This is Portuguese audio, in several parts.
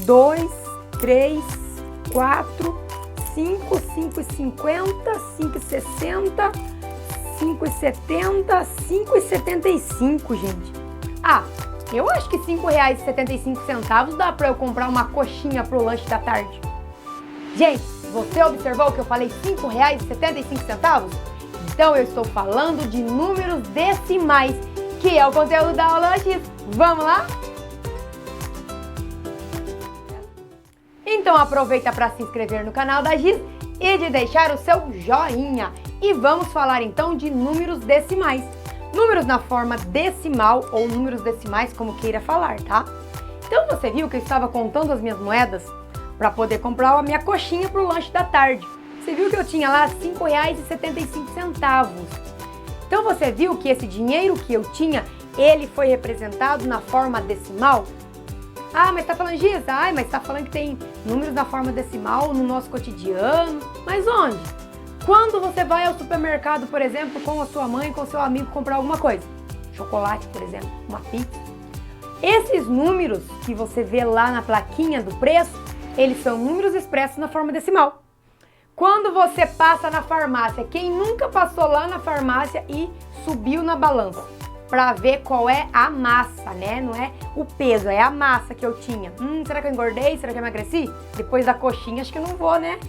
2, 3, 4, 5, 5,50, 5,60, 5,70, 5,75, gente. Ah, eu acho que R$5,75 dá pra eu comprar uma coxinha pro lanche da tarde. Gente, você observou que eu falei R$5,75? Então eu estou falando de números decimais, que é o conteúdo da aula X. Vamos lá? Então aproveita para se inscrever no canal da Giz e de deixar o seu joinha. E vamos falar então de números decimais. Números na forma decimal ou números decimais, como queira falar, tá? Então você viu que eu estava contando as minhas moedas para poder comprar a minha coxinha para o lanche da tarde. Você viu que eu tinha lá R$5,75. Então você viu que esse dinheiro que eu tinha, ele foi representado na forma decimal? Ah, mas tá falando disso? Ah, mas tá falando que tem números na forma decimal no nosso cotidiano. Mas onde? Quando você vai ao supermercado, por exemplo, com a sua mãe, com o seu amigo comprar alguma coisa. Chocolate, por exemplo, uma pizza. Esses números que você vê lá na plaquinha do preço, eles são números expressos na forma decimal. Quando você passa na farmácia, quem nunca passou lá na farmácia e subiu na balança para ver qual é a massa, né? Não é o peso, é a massa que eu tinha. Será que eu engordei? Será que eu emagreci? Depois da coxinha, acho que eu não vou, né?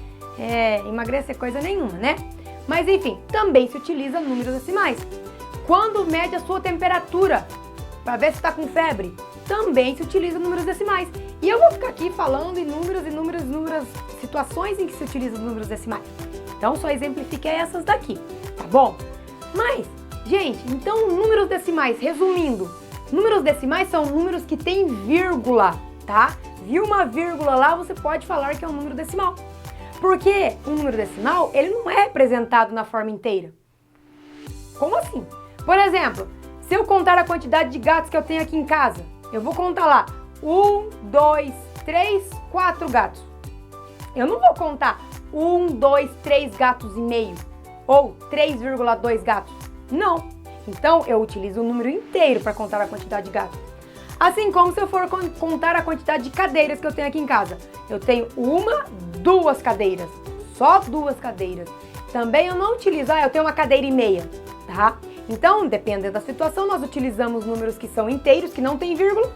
Emagrecer coisa nenhuma, né? Mas enfim, também se utiliza números decimais. Quando mede a sua temperatura para ver se está com febre, também se utiliza números decimais. E eu vou ficar aqui falando inúmeras situações em que se utiliza números decimais. Então só exemplifiquei essas daqui, tá bom? Mas, gente, então números decimais, resumindo, números decimais são números que têm vírgula, tá? Viu uma vírgula lá, você pode falar que é um número decimal. Porque um número decimal, ele não é representado na forma inteira. Como assim? Por exemplo, se eu contar a quantidade de gatos que eu tenho aqui em casa, eu vou contar lá 1, 2, 3, 4 gatos. Eu não vou contar 1, 2, 3 gatos e meio ou 3,2 gatos. Não. Então eu utilizo o número inteiro para contar a quantidade de gatos. Assim como se eu for contar a quantidade de cadeiras que eu tenho aqui em casa. Eu tenho 1, 2 cadeiras. Só 2 cadeiras. Também eu não utilizo, eu tenho uma cadeira e meia, tá? Então, dependendo da situação, nós utilizamos números que são inteiros, que não tem vírgula.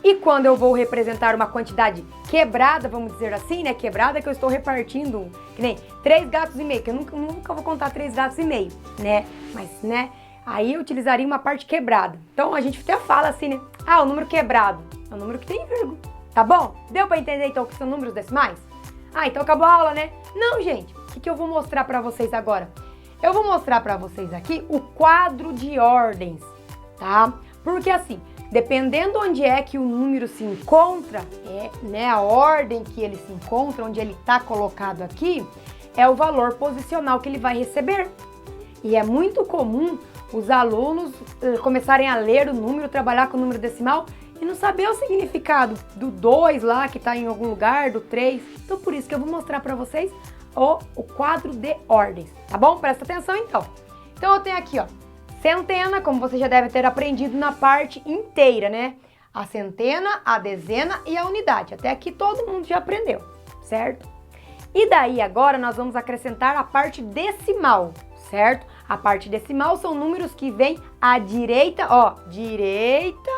E quando eu vou representar uma quantidade quebrada, vamos dizer assim, né? Quebrada que eu estou repartindo, que nem 3 gatos e meio, que eu nunca vou contar 3 gatos e meio, né? Mas, né? Aí eu utilizaria uma parte quebrada. Então a gente até fala assim, né? Ah, o número quebrado é um número que tem vírgula. Tá bom? Deu pra entender então o que são números decimais? Ah, então acabou a aula, né? Não, gente. O que eu vou mostrar pra vocês agora? Eu vou mostrar pra vocês aqui o quadro de ordens, tá? Porque assim, dependendo onde é que o número se encontra, né, a ordem que ele se encontra, onde ele tá colocado aqui, é o valor posicional que ele vai receber. E é muito comum os alunos começarem a ler o número, trabalhar com o número decimal e não saber o significado do 2 lá, que está em algum lugar, do 3. Então, por isso que eu vou mostrar para vocês o quadro de ordens, tá bom? Presta atenção, então. Então, eu tenho aqui, ó, centena, como você já deve ter aprendido na parte inteira, né? A centena, a dezena e a unidade. Até aqui todo mundo já aprendeu, certo? E daí, agora, nós vamos acrescentar a parte decimal, certo? A parte decimal são números que vêm à direita, ó, direita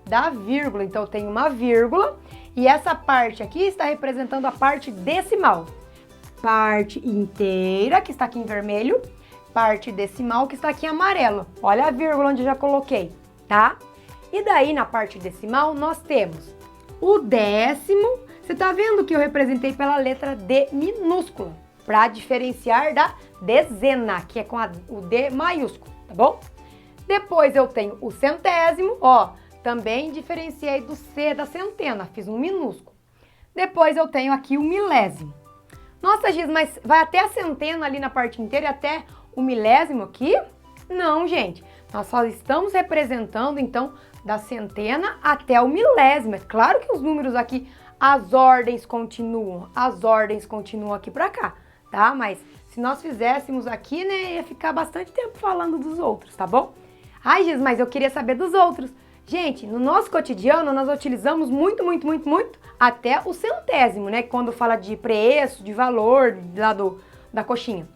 da vírgula. Então, eu tenho uma vírgula e essa parte aqui está representando a parte decimal. Parte inteira, que está aqui em vermelho, parte decimal, que está aqui em amarelo. Olha a vírgula onde eu já coloquei, tá? E daí, na parte decimal, nós temos o décimo. Você tá vendo que eu representei pela letra D minúscula, para diferenciar da dezena, que é com o D maiúsculo, tá bom? Depois eu tenho o centésimo, ó, também diferenciei do C da centena, fiz um minúsculo. Depois eu tenho aqui o milésimo. Nossa, Giz, mas vai até a centena ali na parte inteira e até o milésimo aqui? Não, gente, nós só estamos representando, então, da centena até o milésimo. É claro que os números aqui, as ordens continuam aqui pra cá, tá? Mas se nós fizéssemos aqui, né, ia ficar bastante tempo falando dos outros, tá bom? Ai, Giz, mas eu queria saber dos outros. Gente, no nosso cotidiano, nós utilizamos muito até o centésimo, né? Quando fala de preço, de valor lá da coxinha.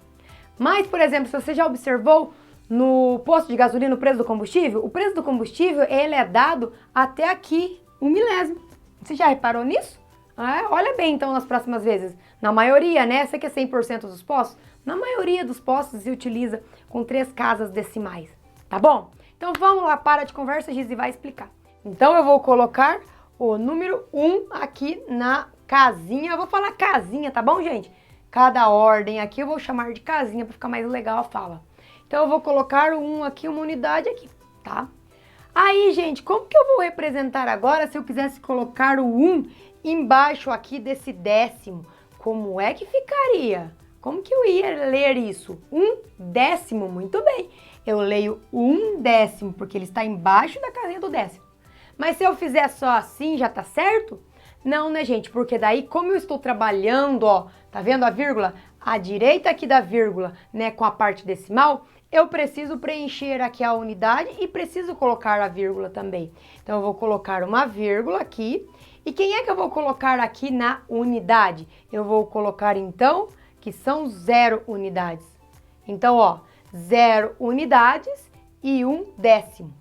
Mas, por exemplo, se você já observou no posto de gasolina o preço do combustível, ele é dado até aqui, 1 milésimo. Você já reparou nisso? Olha bem, então, nas próximas vezes. Na maioria, né? Essa aqui é 100% dos postos. Na maioria dos postos se utiliza com 3 casas decimais, tá bom? Então vamos lá, para de conversa, Giz, vai explicar. Então eu vou colocar o número 1 aqui na casinha. Eu vou falar casinha, tá bom, gente? Cada ordem aqui eu vou chamar de casinha para ficar mais legal a fala. Então eu vou colocar o 1 aqui, uma unidade aqui, tá? Aí, gente, como que eu vou representar agora se eu quisesse colocar o 1 embaixo aqui desse décimo? Como é que ficaria? Como que eu ia ler isso? 1 décimo, muito bem. Eu leio 1 décimo, porque ele está embaixo da casinha do décimo. Mas se eu fizer só assim, já tá certo? Não, né, gente? Porque daí, como eu estou trabalhando, ó, tá vendo a vírgula? À direita aqui da vírgula, né, com a parte decimal, eu preciso preencher aqui a unidade e preciso colocar a vírgula também. Então, eu vou colocar uma vírgula aqui. E quem é que eu vou colocar aqui na unidade? Eu vou colocar, então, que são 0 unidades. Então, ó, 0 unidades e 1 décimo,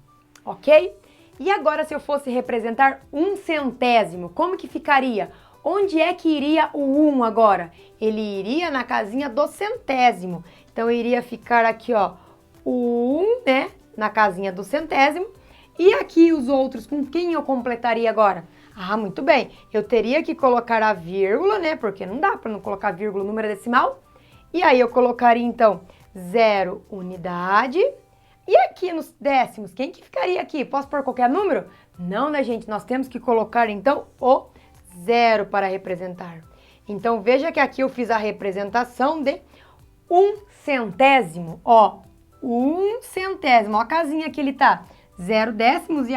ok? E agora, se eu fosse representar 1 centésimo, como que ficaria? Onde é que iria o 1 agora? Ele iria na casinha do centésimo. Então, iria ficar aqui, ó, o 1, né, na casinha do centésimo. E aqui os outros, com quem eu completaria agora? Muito bem, eu teria que colocar a vírgula, né, porque não dá para não colocar vírgula no número decimal. E aí eu colocaria, então, 0 unidade. E aqui nos décimos, quem que ficaria aqui? Posso pôr qualquer número? Não, né, gente? Nós temos que colocar, então, o 0 para representar. Então, veja que aqui eu fiz a representação de 1 centésimo. Ó, 1 centésimo. Ó a casinha que ele tá. 0 décimos e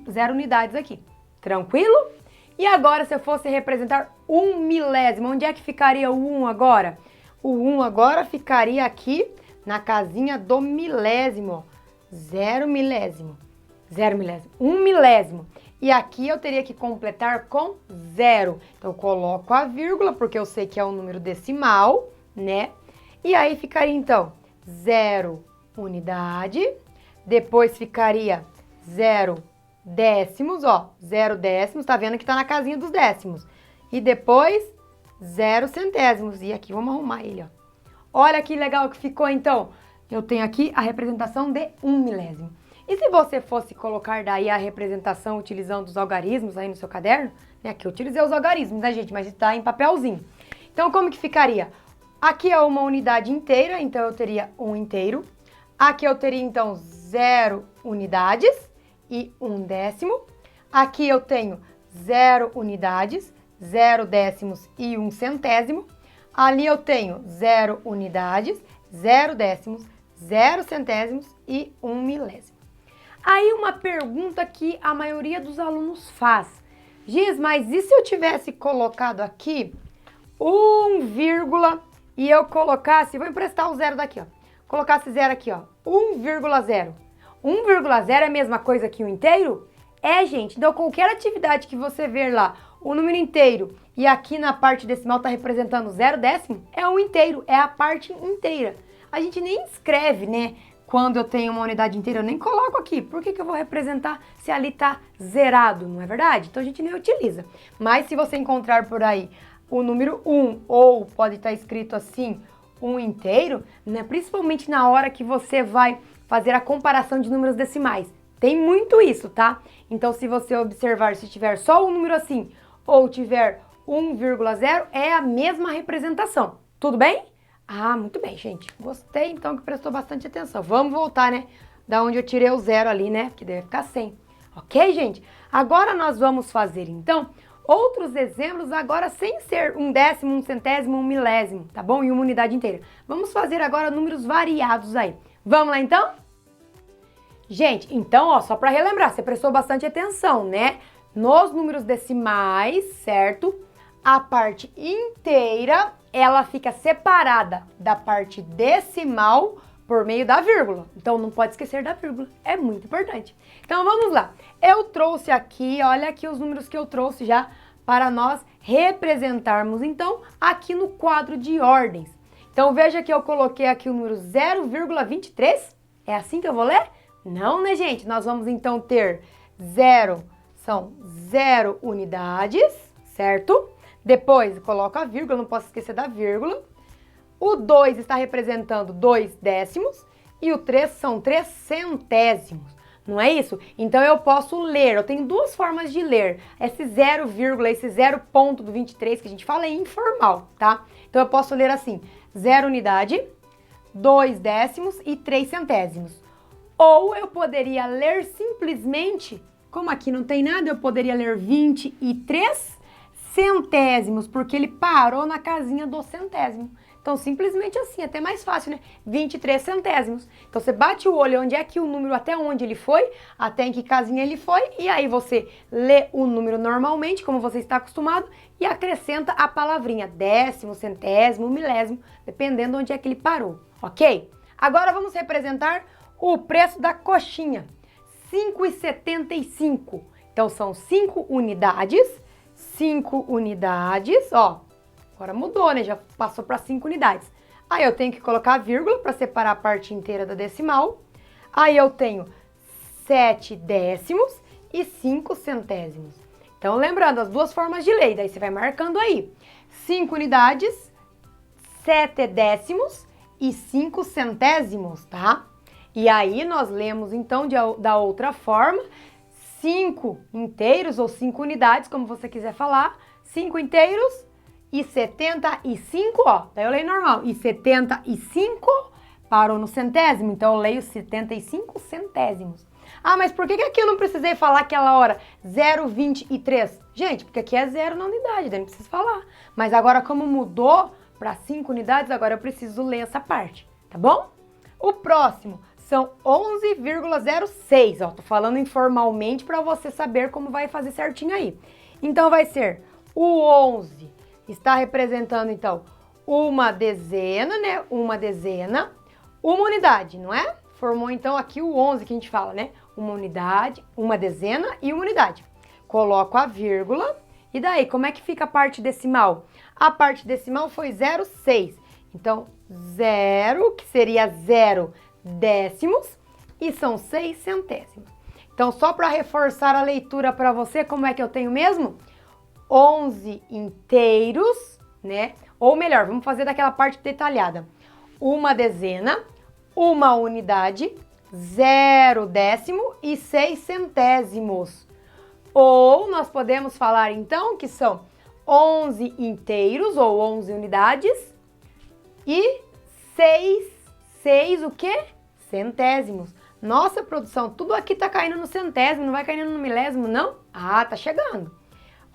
0 unidades aqui. Tranquilo? E agora, se eu fosse representar 1 milésimo, onde é que ficaria o 1 agora? O 1 agora ficaria aqui na casinha do milésimo. 0 milésimo. 0 milésimo. 1 milésimo. E aqui eu teria que completar com 0. Então, eu coloco a vírgula, porque eu sei que é um número decimal, né? E aí ficaria, então, 0 unidade. Depois ficaria 0 décimos, ó. 0 décimos, tá vendo que tá na casinha dos décimos. E depois 0 centésimos. E aqui vamos arrumar ele, ó. Olha que legal que ficou, então. Eu tenho aqui a representação de 1 milésimo. E se você fosse colocar daí a representação utilizando os algarismos aí no seu caderno, né? Aqui eu utilizei os algarismos, né, gente? Mas está em papelzinho. Então, como que ficaria? Aqui é uma unidade inteira, então eu teria 1 inteiro. Aqui eu teria, então, 0 unidades e 1 décimo. Aqui eu tenho 0 unidades, 0 décimos e 1 centésimo. Ali eu tenho 0 unidades, 0 décimos, 0 centésimos e 1 milésimo. Aí uma pergunta que a maioria dos alunos faz. Giz, mas e se eu tivesse colocado aqui 1, e eu colocasse, vou emprestar o 0 daqui, ó. Colocasse 0 aqui, ó, 1,0. 1,0 é a mesma coisa que o inteiro? É, gente. Então, qualquer atividade que você ver lá, o número inteiro, e aqui na parte decimal tá representando 0 décimo, é o inteiro, é a parte inteira. A gente nem escreve, né? Quando eu tenho uma unidade inteira, eu nem coloco aqui. Por que eu vou representar se ali tá zerado, não é verdade? Então, a gente nem utiliza. Mas, se você encontrar por aí o número 1, ou pode estar escrito assim, 1 inteiro, né? Principalmente na hora que você vai fazer a comparação de números decimais. Tem muito isso, tá? Então, se você observar, se tiver só um número assim, ou tiver 1,0, é a mesma representação. Tudo bem? Muito bem, gente. Gostei, então, que prestou bastante atenção. Vamos voltar, né? Da onde eu tirei o 0 ali, né? Que deve ficar 100. Ok, gente? Agora nós vamos fazer, então, outros exemplos, agora sem ser 1 décimo, 1 centésimo, 1 milésimo, tá bom? E uma unidade inteira. Vamos fazer agora números variados aí. Vamos lá, então? Gente, então, ó, só para relembrar, você prestou bastante atenção, né? Nos números decimais, certo? A parte inteira, ela fica separada da parte decimal Por meio da vírgula. Então, não pode esquecer da vírgula. É muito importante. Então, vamos lá. Eu trouxe aqui, olha aqui os números que eu trouxe já para nós representarmos, então, aqui no quadro de ordens. Então, veja que eu coloquei aqui o número 0,23. É assim que eu vou ler? Não, né, gente? Nós vamos, então, ter 0, são 0 unidades, certo? Depois, coloco a vírgula, não posso esquecer da vírgula. O 2 está representando 2 décimos e o 3 são 3 centésimos, não é isso? Então eu posso ler, eu tenho duas formas de ler. Esse 0, esse 0 ponto do 23 que a gente fala é informal, tá? Então eu posso ler assim, 0 unidade, 2 décimos e 3 centésimos. Ou eu poderia ler simplesmente, como aqui não tem nada, eu poderia ler 23 centésimos, porque ele parou na casinha do centésimo. Então, simplesmente assim, até mais fácil, né? 23 centésimos. Então, você bate o olho onde é que o número, até onde ele foi, até em que casinha ele foi, e aí você lê o número normalmente, como você está acostumado, e acrescenta a palavrinha décimo, centésimo, milésimo, dependendo onde é que ele parou, ok? Agora, vamos representar o preço da coxinha. 5,75. Então, são 5 unidades, ó. Agora mudou, né? Já passou para 5 unidades. Aí eu tenho que colocar a vírgula para separar a parte inteira da decimal. Aí eu tenho 7 décimos e 5 centésimos. Então, lembrando, as duas formas de ler, daí você vai marcando aí. 5 unidades, 7 décimos e 5 centésimos, tá? E aí nós lemos, então, da outra forma, 5 inteiros ou 5 unidades, como você quiser falar, 5 inteiros e 75, ó, daí eu leio normal, e 75 parou no centésimo, então eu leio 75 centésimos. Ah, mas por que aqui eu não precisei falar aquela hora 0,23? Gente, porque aqui é 0 na unidade, daí não preciso falar. Mas agora como mudou para 5 unidades, agora eu preciso ler essa parte, tá bom? O próximo são 11,06, ó, tô falando informalmente para você saber como vai fazer certinho aí. Então vai ser o 11 está representando, então, uma dezena, né? Uma dezena, uma unidade, não é? Formou, então, aqui o 11 que a gente fala, né? Uma unidade, uma dezena e uma unidade. Coloco a vírgula e daí, como é que fica a parte decimal? A parte decimal foi 0,6. Então, 0, que seria 0 décimos e são 6 centésimos. Então, só para reforçar a leitura para você, como é que eu tenho mesmo? 11 inteiros, né? Ou melhor, vamos fazer daquela parte detalhada. Uma dezena, uma unidade, 0 décimo e 6 centésimos. Ou nós podemos falar então que são 11 inteiros ou 11 unidades e 6 o quê? Centésimos. Nossa, produção, tudo aqui tá caindo no centésimo, não vai caindo no milésimo, não? Ah, tá chegando.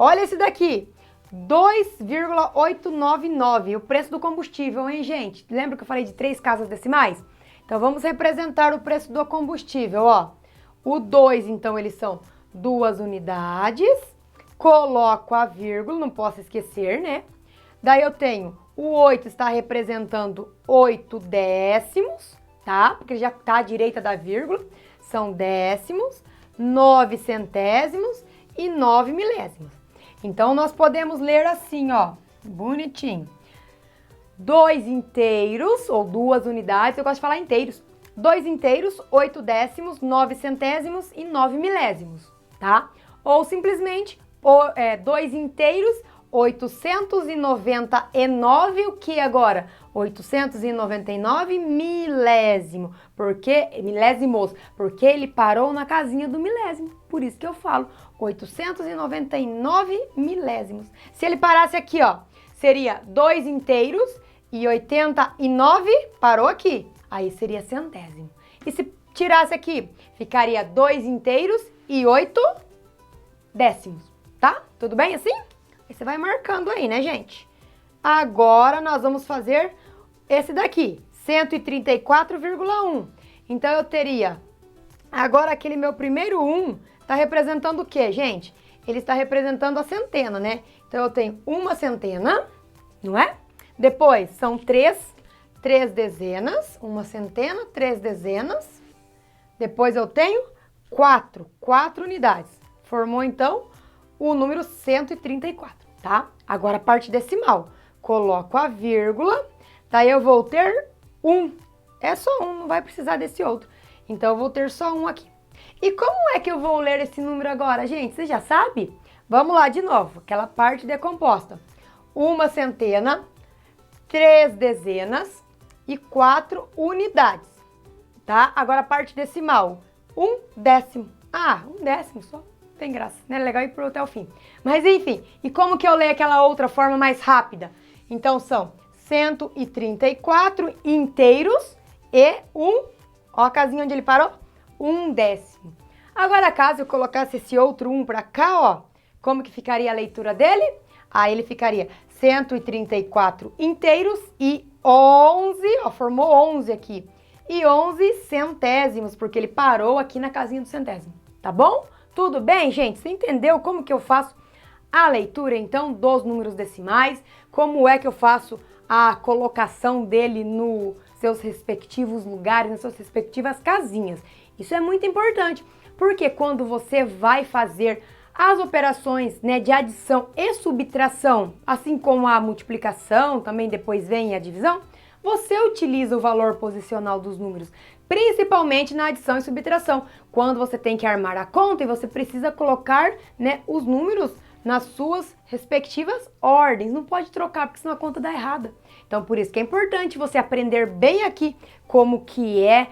Olha esse daqui, 2,899, o preço do combustível, hein, gente? Lembra que eu falei de 3 casas decimais? Então, vamos representar o preço do combustível, ó. O 2, então, eles são 2 unidades, coloco a vírgula, não posso esquecer, né? Daí eu tenho o 8 está representando 8 décimos, tá? Porque já tá à direita da vírgula, são décimos, 9 centésimos e 9 milésimos. Então, nós podemos ler assim, ó, bonitinho. 2 inteiros, ou 2 unidades, eu gosto de falar inteiros. 2 inteiros, 8 décimos, 9 centésimos e 9 milésimos, tá? Ou simplesmente, 2 inteiros, 899, o que agora? 899 milésimo, milésimos, porque ele parou na casinha do milésimo, por isso que eu falo 899 milésimos. Se ele parasse aqui, ó, seria 2 inteiros e 89, parou aqui, aí seria centésimo. E se tirasse aqui, ficaria 2 inteiros e 8 décimos, tá? Tudo bem assim? Aí você vai marcando aí, né, gente? Agora nós vamos fazer esse daqui, 134,1. Então eu teria, agora aquele meu primeiro 1 está representando o quê, gente? Ele está representando a centena, né? Então eu tenho uma centena, não é? Depois são 3 3 dezenas, uma centena, 3 dezenas. Depois eu tenho 4 unidades. Formou, então, o número 134, tá? Agora a parte decimal. Coloco a vírgula, daí eu vou ter 1. É só um, não vai precisar desse outro. Então, eu vou ter só um aqui. E como é que eu vou ler esse número agora, gente? Você já sabe? Vamos lá de novo, aquela parte decomposta. Uma centena, 3 dezenas e 4 unidades, tá? Agora a parte decimal, 1/10. Ah, 1/10 só, tem graça, né? Legal ir até o fim. Mas enfim, e como que eu leio aquela outra forma mais rápida? Então são 134 inteiros e ó a casinha onde ele parou, 1/10. Agora caso eu colocasse esse outro 1 para cá, ó, como que ficaria a leitura dele? Aí ele ficaria 134 inteiros e 11, ó, formou 11 aqui. E 11 centésimos, porque ele parou aqui na casinha do centésimo, tá bom? Tudo bem, gente? Você entendeu como que eu faço a leitura, então, dos números decimais? Como é que eu faço a colocação dele nos seus respectivos lugares, nas suas respectivas casinhas? Isso é muito importante, porque quando você vai fazer as operações, né, de adição e subtração, assim como a multiplicação, também depois vem a divisão, você utiliza o valor posicional dos números, principalmente na adição e subtração, quando você tem que armar a conta e você precisa colocar, né, os números nas suas respectivas ordens. Não pode trocar, porque senão a conta dá errada. Então, por isso que é importante você aprender bem aqui como que é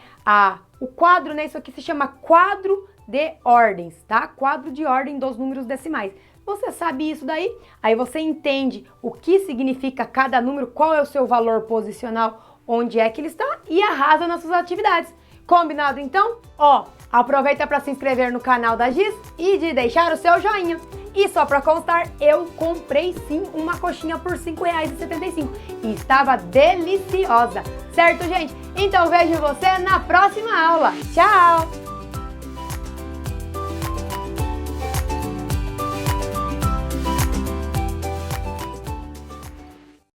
o quadro, né? Isso aqui se chama quadro de ordens, tá? Quadro de ordem dos números decimais. Você sabe isso daí? Aí você entende o que significa cada número, qual é o seu valor posicional, onde é que ele está e arrasa nas suas atividades. Combinado então? Ó, aproveita para se inscrever no canal da Giz e de deixar o seu joinha. E só para constar, eu comprei sim uma coxinha por R$ 5,75 e estava deliciosa, certo, gente? Então vejo você na próxima aula. Tchau!